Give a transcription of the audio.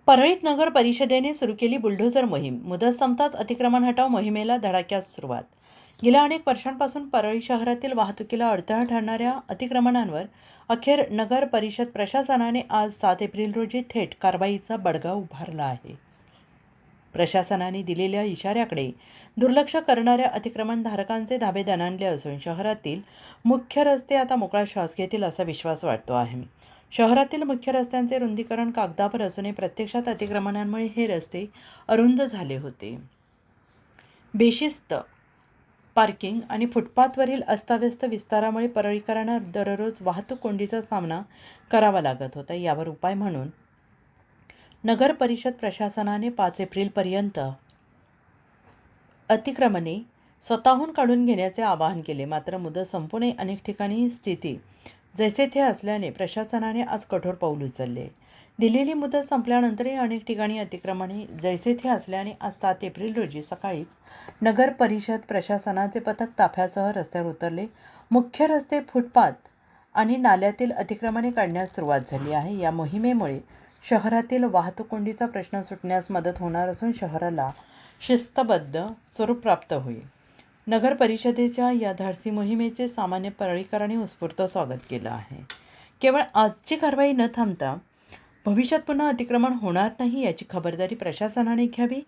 परळीत नगर परिषदेने सुरू केली बुलडोझर मोहीम. मुदत संपताच अतिक्रमण हटाव मोहिमेला धडाक्यात सुरुवात. गेल्या अनेक वर्षांपासून परळी शहरातील वाहतुकीला अडथळा ठरणाऱ्या अतिक्रमणांवर अखेर नगर परिषद प्रशासनाने आज 7 एप्रिल रोजी थेट कारवाईचा बडगा उभारला आहे. प्रशासनाने दिलेल्या इशाऱ्याकडे दुर्लक्ष करणाऱ्या अतिक्रमणधारकांचे धाबे दणाणले असून शहरातील मुख्य रस्ते आता मोकळा श्वास घेतील असा विश्वास वाटतो आहे. शहरातील मुख्य रस्त्यांचे रुंदीकरण कागदावर असूनही प्रत्यक्षात अतिक्रमणांमुळे हे रस्ते अरुंद झाले होते. बेशिस्त पार्किंग आणि फुटपाथवरील अस्ताव्यस्त विस्तारामुळे परळीकरांना दररोज वाहतूक कोंडीचा सामना करावा लागत होता. यावर उपाय म्हणून नगर परिषद प्रशासनाने 5 एप्रिलपर्यंत अतिक्रमणे स्वतःहून काढून घेण्याचे आवाहन केले. मात्र मुदत संपूनही अनेक ठिकाणी स्थिती जैसे थे असल्याने प्रशासनाने आज कठोर पाऊल उचलले. दिलेली मुदत संपल्यानंतरही अनेक ठिकाणी अतिक्रमणे जैसे थे असल्याने आज 7 एप्रिल रोजी सकाळीच नगर परिषद प्रशासनाचे पथक ताफ्यासह रस्त्यावर उतरले. मुख्य रस्ते, फुटपाथ आणि नाल्यातील अतिक्रमणे काढण्यास सुरुवात झाली आहे. या मोहिमेमुळे शहरातील वाहतूक कोंडीचा प्रश्न सुटण्यास मदत होणार असून शहराला शिस्तबद्ध स्वरूप प्राप्त होईल. नगर परिषदेच्या या धाडसी मोहिमेचे सामान्य परळीकरांनी उत्स्फूर्त स्वागत केलं आहे. केवळ आजची कारवाई न थांबता भविष्यात पुन्हा अतिक्रमण होणार नाही याची खबरदारी प्रशासनाने घ्यावी